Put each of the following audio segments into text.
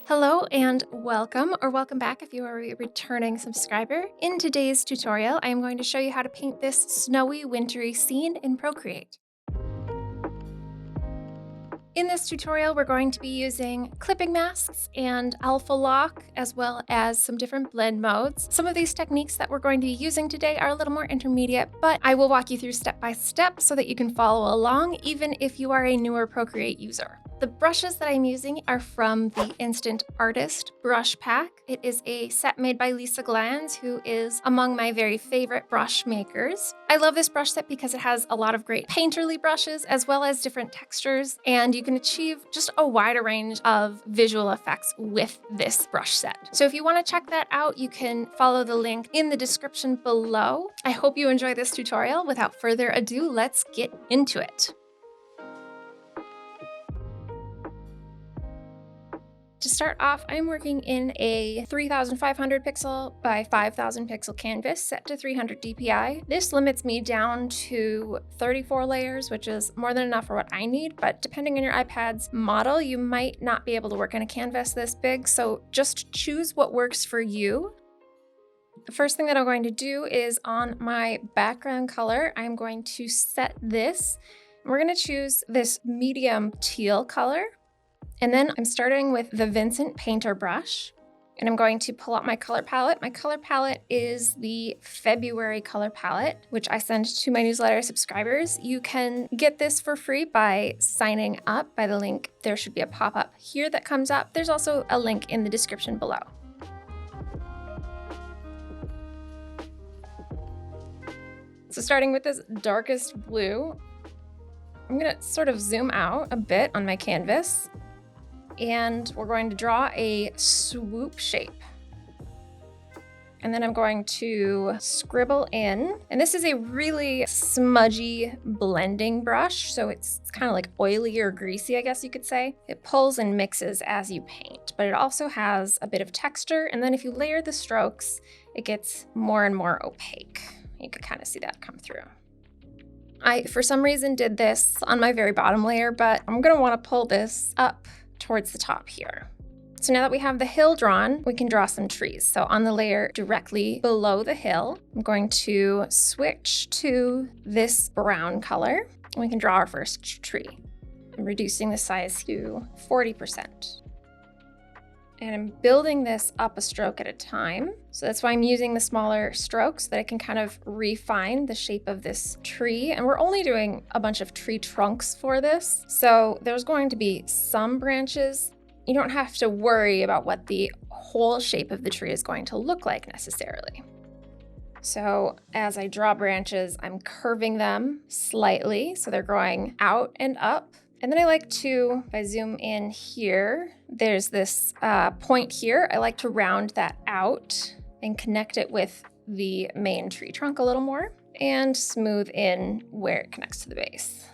Hello and welcome, or welcome back if you are a returning subscriber. In today's tutorial, I am going to show you how to paint this snowy, wintry scene in Procreate. In this tutorial, we're going to be using clipping masks and alpha lock, as well as some different blend modes. Some of these techniques that we're going to be using today are a little more intermediate, but I will walk you through step by step so that you can follow along, even if you are a newer Procreate user. The brushes that I'm using are from the Instant Artist brush pack. It is a set made by Lisa Glanz, who is among my very favorite brush makers. I love this brush set because it has a lot of great painterly brushes as well as different textures, and you can achieve just a wider range of visual effects with this brush set. So if you want to check that out, you can follow the link in the description below. I hope you enjoy this tutorial. Without further ado, let's get into it. To start off, I'm working in a 3500 pixel by 5000 pixel canvas set to 300 dpi. This limits me down to 34 layers, which is more than enough for what I need, but depending on your iPad's model, you might not be able to work in a canvas this big, so just choose what works for you. The first thing that I'm going to do is on my background color, I'm going to set this. We're going to choose this medium teal color. And then I'm starting with the Vincent painter brush, and I'm going to pull out my color palette. My color palette is the February color palette, which I send to my newsletter subscribers. You can get this for free by signing up by the link. There should be a pop-up here that comes up. There's also a link in the description below. So starting with this darkest blue, I'm gonna sort of zoom out a bit on my canvas, and we're going to draw a swoop shape. And then I'm going to scribble in, and this is a really smudgy blending brush, so it's kind of like oily or greasy, I guess you could say. It pulls and mixes as you paint, but it also has a bit of texture, and then if you layer the strokes, it gets more and more opaque. You can kind of see that come through. I, for some reason, did this on my very bottom layer, but I'm gonna wanna pull this up towards the top here. So now that we have the hill drawn, we can draw some trees. So on the layer directly below the hill, I'm going to switch to this brown color, and we can draw our first tree. I'm reducing the size to 40%. And I'm building this up a stroke at a time. So that's why I'm using the smaller strokes so that I can kind of refine the shape of this tree. And we're only doing a bunch of tree trunks for this. So there's going to be some branches. You don't have to worry about what the whole shape of the tree is going to look like necessarily. So as I draw branches, I'm curving them slightly so they're growing out and up. And then I like to, if I zoom in here, there's this point here. I like to round that out and connect it with the main tree trunk a little more and smooth in where it connects to the base.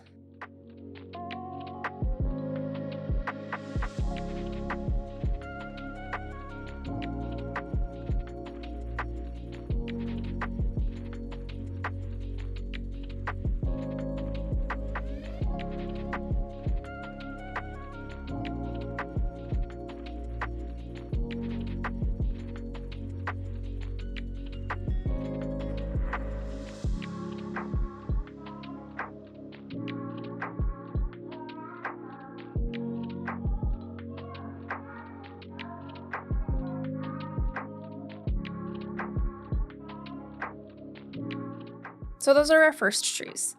So those are our first trees.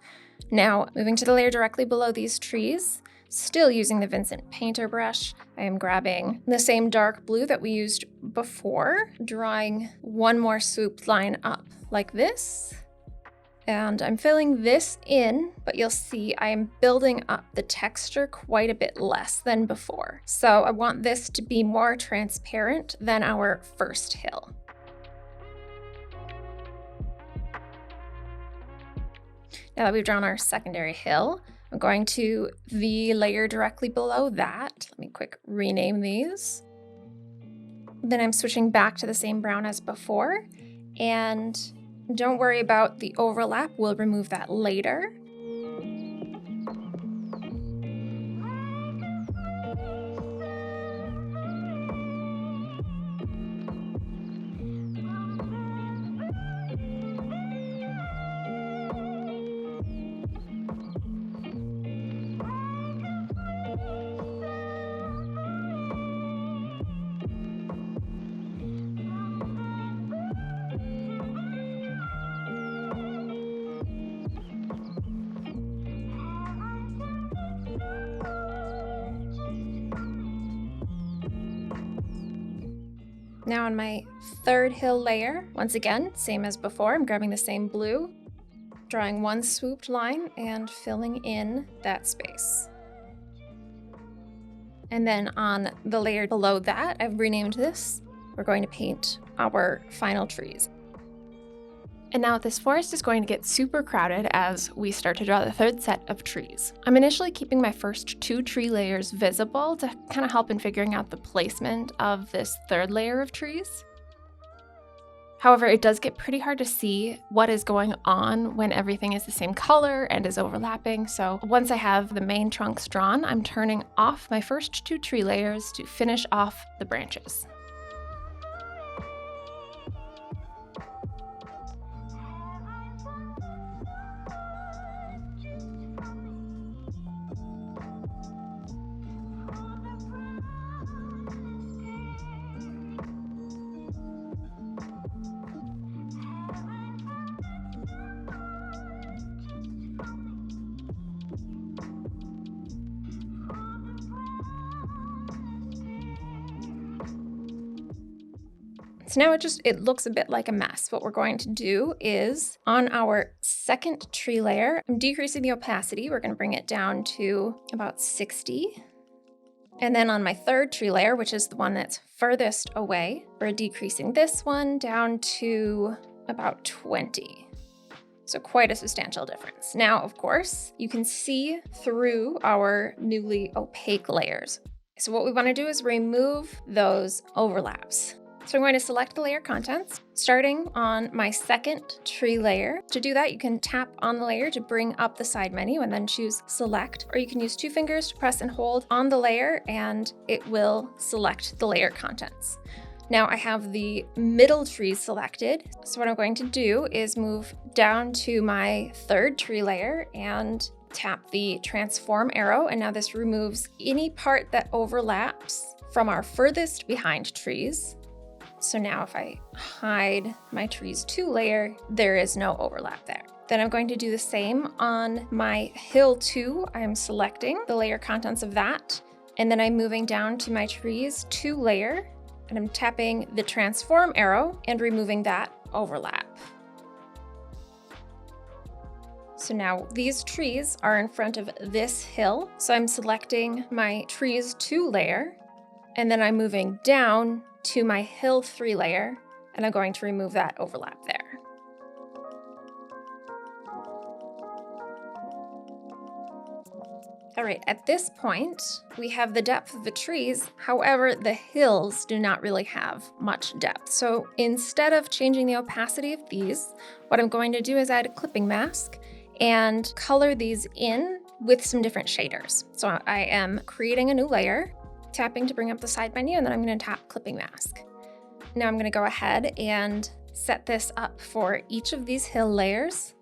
Now, moving to the layer directly below these trees, still using the Vincent painter brush, I am grabbing the same dark blue that we used before, drawing one more swoop line up like this. And I'm filling this in, but you'll see I am building up the texture quite a bit less than before. So I want this to be more transparent than our first hill. Now that we've drawn our secondary hill, I'm going to the layer directly below that. Let me quick rename these. Then I'm switching back to the same brown as before, and don't worry about the overlap, we'll remove that later. Now on my third hill layer, once again, same as before, I'm grabbing the same blue, drawing one swooped line and filling in that space. And then on the layer below that, I've renamed this. We're going to paint our final trees. And now this forest is going to get super crowded as we start to draw the third set of trees. I'm initially keeping my first 2 tree layers visible to kind of help in figuring out the placement of this third layer of trees. However, it does get pretty hard to see what is going on when everything is the same color and is overlapping. So once I have the main trunks drawn, I'm turning off my first 2 tree layers to finish off the branches. So now it looks a bit like a mess. What we're going to do is on our second tree layer, I'm decreasing the opacity. We're going to bring it down to about 60. And then on my third tree layer, which is the one that's furthest away, we're decreasing this one down to about 20. So quite a substantial difference. Now, of course, you can see through our newly opaque layers. So what we want to do is remove those overlaps. So I'm going to select the layer contents, starting on my second tree layer. To do that, you can tap on the layer to bring up the side menu and then choose select, or you can use 2 fingers to press and hold on the layer and it will select the layer contents. Now I have the middle trees selected. So what I'm going to do is move down to my third tree layer and tap the transform arrow. And now this removes any part that overlaps from our furthest behind trees. So now if I hide my trees 2 layer, there is no overlap there. Then I'm going to do the same on my hill 2. I'm selecting the layer contents of that. And then I'm moving down to my trees 2 layer and I'm tapping the transform arrow and removing that overlap. So now these trees are in front of this hill. So I'm selecting my trees 2 layer and then I'm moving down to my hill 3 layer, and I'm going to remove that overlap there. All right, at this point, we have the depth of the trees. However, the hills do not really have much depth. So instead of changing the opacity of these, what I'm going to do is add a clipping mask and color these in with some different shaders. So I am creating a new layer, tapping to bring up the side menu, and then I'm going to tap clipping mask. Now I'm going to go ahead and set this up for each of these hill layers.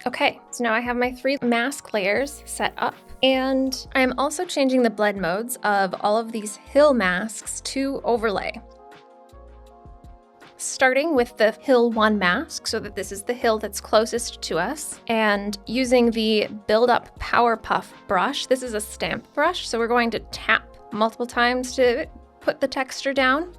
Okay, so now I have my 3 mask layers set up, and I'm also changing the blend modes of all of these hill masks to overlay. Starting with the hill 1 mask, so that this is the hill that's closest to us, and using the Build Up Power Puff brush. This is a stamp brush, so we're going to tap multiple times to put the texture down.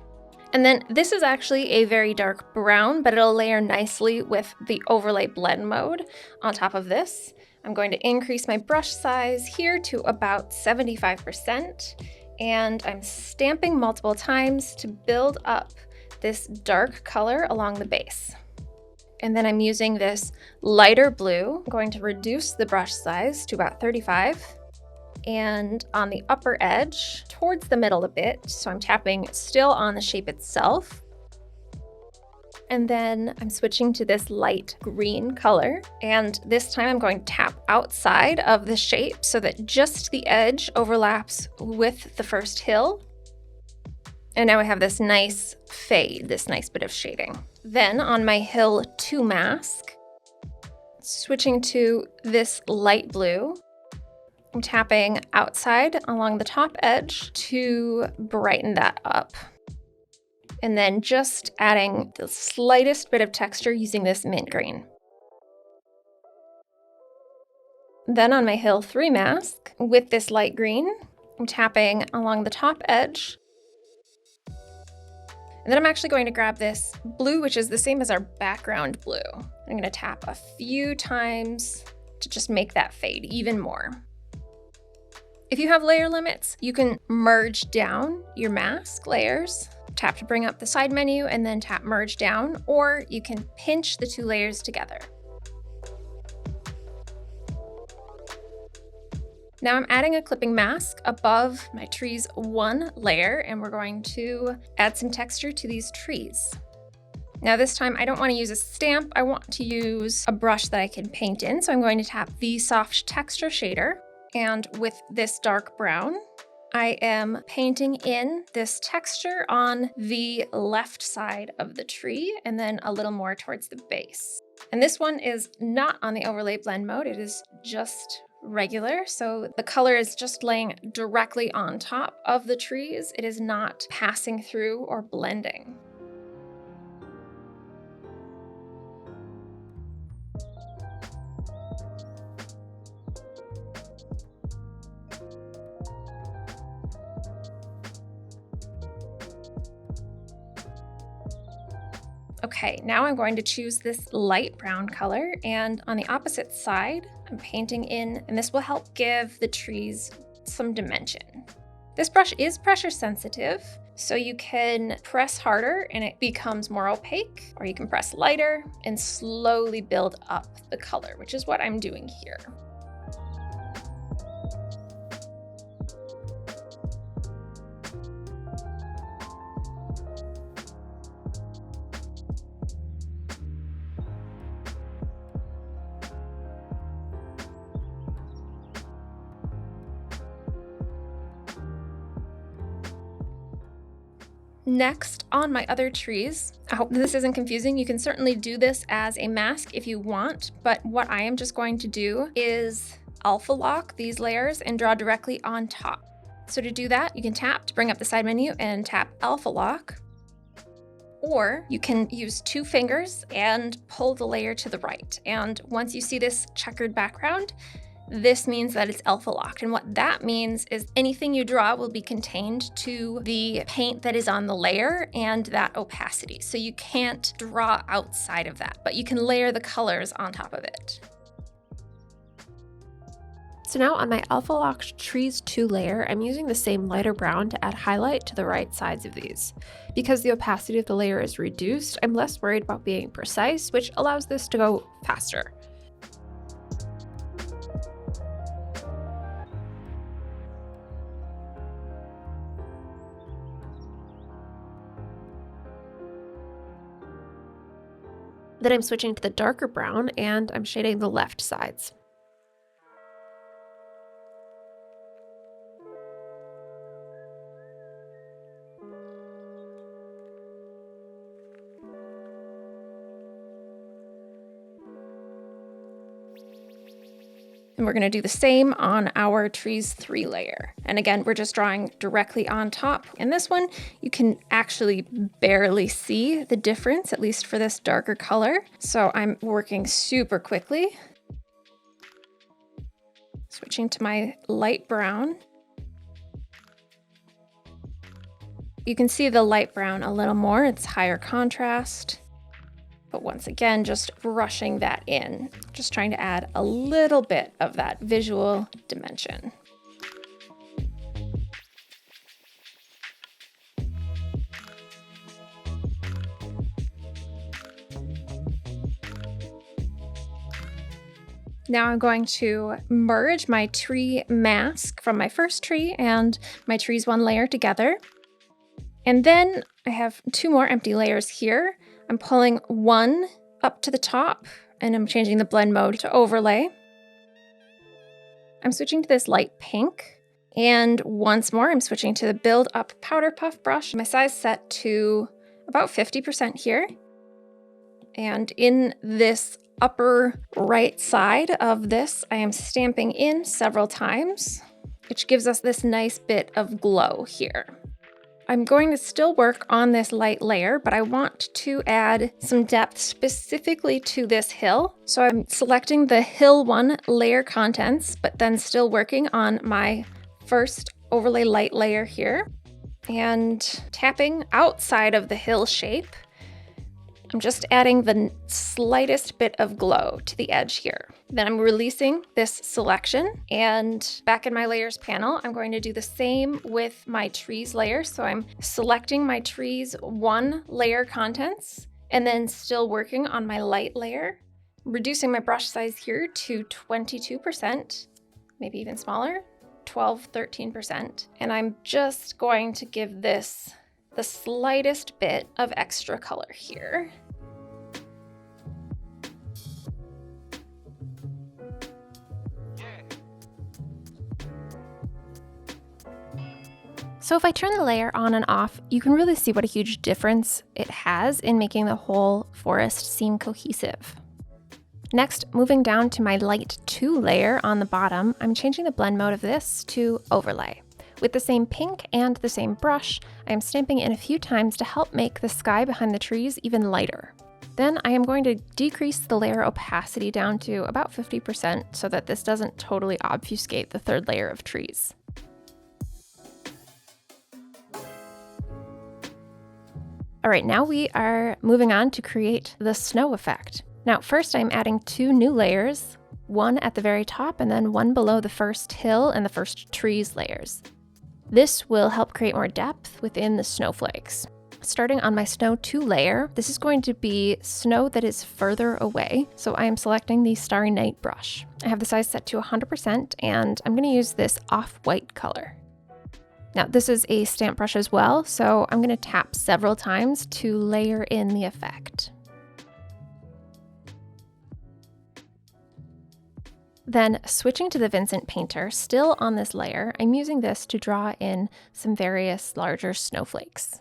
And then this is actually a very dark brown, but it'll layer nicely with the overlay blend mode on top of this. I'm going to increase my brush size here to about 75%, and I'm stamping multiple times to build up this dark color along the base. And then I'm using this lighter blue. I'm going to reduce the brush size to about 35. And on the upper edge, towards the middle a bit, so I'm tapping still on the shape itself. And then I'm switching to this light green color. And this time I'm going to tap outside of the shape so that just the edge overlaps with the first hill. And now I have this nice fade, this nice bit of shading. Then on my hill 2 mask, switching to this light blue, I'm tapping outside along the top edge to brighten that up. And then just adding the slightest bit of texture using this mint green. Then on my Hill 3 mask, with this light green, I'm tapping along the top edge. And then I'm actually going to grab this blue, which is the same as our background blue. I'm going to tap a few times to just make that fade even more. If you have layer limits, you can merge down your mask layers. Tap to bring up the side menu and then tap merge down, or you can pinch the two layers together. Now I'm adding a clipping mask above my tree's one layer, and we're going to add some texture to these trees. Now this time I don't want to use a stamp, I want to use a brush that I can paint in. So I'm going to tap the soft texture shader, and with this dark brown, I am painting in this texture on the left side of the tree and then a little more towards the base. And this one is not on the overlay blend mode, it is just regular. So the color is just laying directly on top of the trees. It is not passing through or blending. Okay, now I'm going to choose this light brown color, and on the opposite side, I'm painting in, and this will help give the trees some dimension. This brush is pressure sensitive, so you can press harder and it becomes more opaque, or you can press lighter and slowly build up the color, which is what I'm doing here. Next, on my other trees, I hope this isn't confusing. You can certainly do this as a mask if you want, but what I am just going to do is alpha lock these layers and draw directly on top. So to do that, you can tap to bring up the side menu and tap alpha lock, or you can use two fingers and pull the layer to the right. And once you see this checkered background, this means that it's alpha locked. And what that means is anything you draw will be contained to the paint that is on the layer and that opacity. So you can't draw outside of that, but you can layer the colors on top of it. So now on my alpha locked trees 2 layer, I'm using the same lighter brown to add highlight to the right sides of these. Because the opacity of the layer is reduced, I'm less worried about being precise, which allows this to go faster. Then I'm switching to the darker brown and I'm shading the left sides. And we're going to do the same on our trees 3 layer. And again, we're just drawing directly on top. In this one, you can actually barely see the difference, at least for this darker color. So I'm working super quickly. Switching to my light brown. You can see the light brown a little more, it's higher contrast. But once again, just brushing that in, just trying to add a little bit of that visual dimension. Now I'm going to merge my tree mask from my first tree and my trees 1 layer together. And then I have 2 more empty layers here. I'm pulling 1 up to the top and I'm changing the blend mode to overlay. I'm switching to this light pink, and once more I'm switching to the build up powder puff brush. My size set to about 50% here. And in this upper right side of this, I am stamping in several times, which gives us this nice bit of glow here. I'm going to still work on this light layer, but I want to add some depth specifically to this hill. So I'm selecting the hill 1 layer contents, but then still working on my first overlay light layer here and tapping outside of the hill shape. I'm just adding the slightest bit of glow to the edge here. Then I'm releasing this selection, and back in my layers panel, I'm going to do the same with my trees layer. So I'm selecting my trees 1 layer contents and then still working on my light layer, reducing my brush size here to 22%, maybe even smaller, 12, 13%. And I'm just going to give this the slightest bit of extra color here. So if I turn the layer on and off, you can really see what a huge difference it has in making the whole forest seem cohesive. Next, moving down to my light 2 layer on the bottom, I'm changing the blend mode of this to overlay. With the same pink and the same brush, I am stamping in a few times to help make the sky behind the trees even lighter. Then I am going to decrease the layer opacity down to about 50% so that this doesn't totally obfuscate the 3rd layer of trees. All right, now we are moving on to create the snow effect. Now, first I'm adding 2 new layers, one at the very top and then one below the first hill and the first trees layers. This will help create more depth within the snowflakes. Starting on my snow 2 layer, this is going to be snow that is further away, so I am selecting the Starry Night brush. I have the size set to 100% and I'm going to use this off-white color. Now this is a stamp brush as well, so I'm going to tap several times to layer in the effect. Then switching to the Vincent Painter, still on this layer, I'm using this to draw in some various larger snowflakes.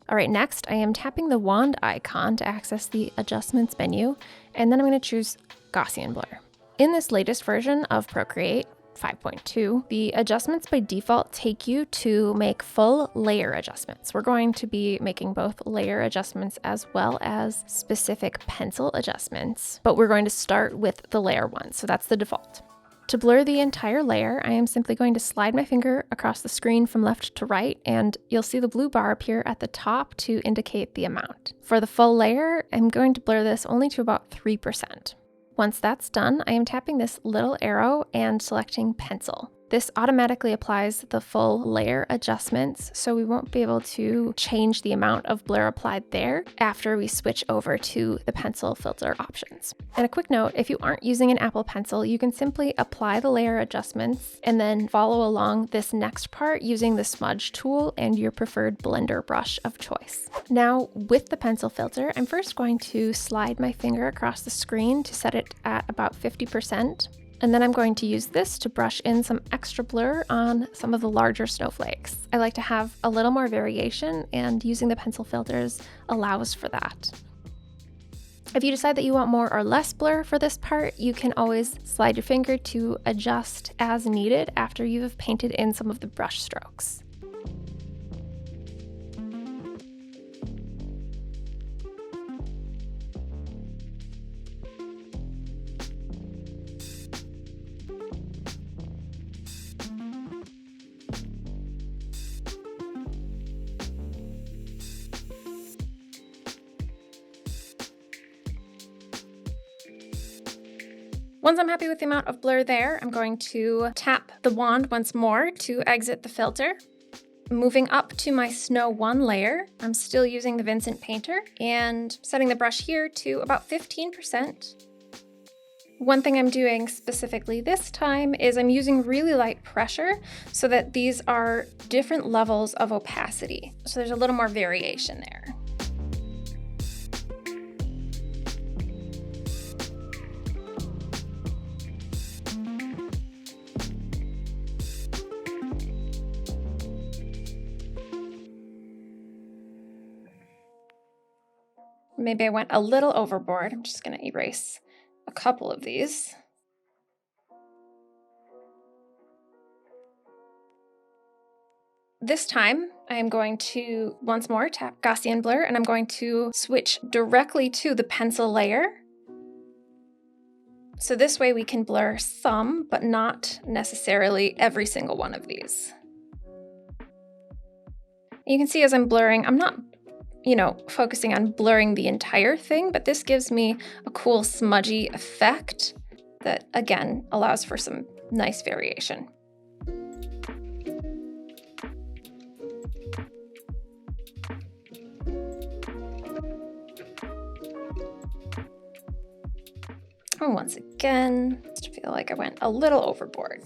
All right, next I am tapping the wand icon to access the adjustments menu, and then I'm going to choose Gaussian blur. In this latest version of Procreate 5.2, the adjustments by default take you to make full layer adjustments. We're going to be making both layer adjustments as well as specific pencil adjustments, but we're going to start with the layer one, so that's the default. To blur the entire layer, I am simply going to slide my finger across the screen from left to right, and you'll see the blue bar appear at the top to indicate the amount. For the full layer, I'm going to blur this only to about 3%. Once that's done, I am tapping this little arrow and selecting pencil. This automatically applies the full layer adjustments, so we won't be able to change the amount of blur applied there after we switch over to the pencil filter options. And a quick note, if you aren't using an Apple Pencil, you can simply apply the layer adjustments and then follow along this next part using the smudge tool and your preferred blender brush of choice. Now, with the pencil filter, I'm first going to slide my finger across the screen to set it at about 50%. And then I'm going to use this to brush in some extra blur on some of the larger snowflakes. I like to have a little more variation, and using the pencil filters allows for that. If you decide that you want more or less blur for this part, you can always slide your finger to adjust as needed after you have painted in some of the brush strokes. Once I'm happy with the amount of blur there, I'm going to tap the wand once more to exit the filter. Moving up to my Snow 1 layer, I'm still using the Vincent Painter and setting the brush here to about 15%. One thing I'm doing specifically this time is I'm using really light pressure so that these are different levels of opacity. So there's a little more variation there. maybe I went a little overboard. I'm just going to erase a couple of these. This time, I am going to, once more, tap Gaussian blur, and I'm going to switch directly to the pencil layer. So this way we can blur some, but not necessarily every single one of these. You can see as I'm blurring, I'm not, focusing on blurring the entire thing, but this gives me a cool smudgy effect that, again, allows for some nice variation. And once again, I feel like I went a little overboard.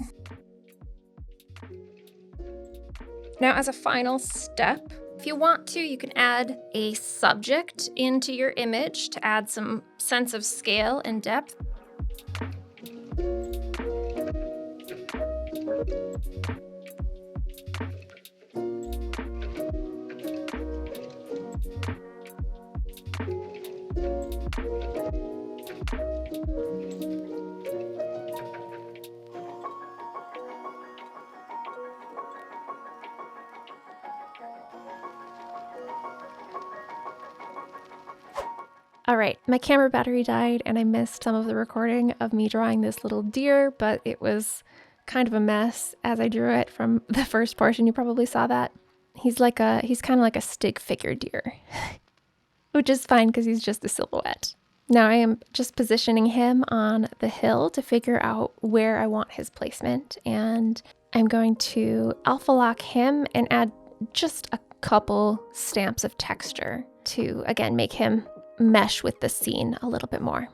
Now, as a final step, if you want to, you can add a subject into your image to add some sense of scale and depth. All right, my camera battery died and I missed some of the recording of me drawing this little deer, but it was kind of a mess as I drew it from the first portion. You probably saw that. He's kind of like a stick figure deer, which is fine because he's just a silhouette. Now I am just positioning him on the hill to figure out where I want his placement, and I'm going to alpha lock him and add just a couple stamps of texture to, again, make him mesh with the scene a little bit more.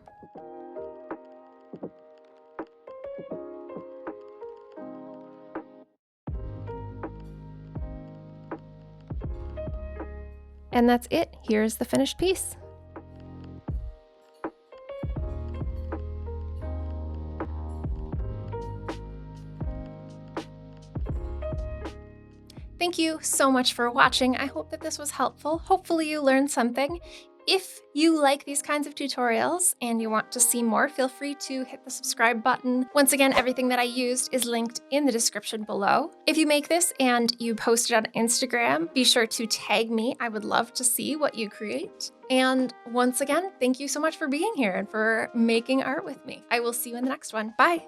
And that's it. Here's the finished piece. Thank you so much for watching. I hope that this was helpful. Hopefully you learned something. If you like these kinds of tutorials and you want to see more, feel free to hit the subscribe button. Once again, everything that I used is linked in the description below. If you make this and you post it on Instagram, be sure to tag me. I would love to see what you create. And once again, thank you so much for being here and for making art with me. I will see you in the next one. Bye.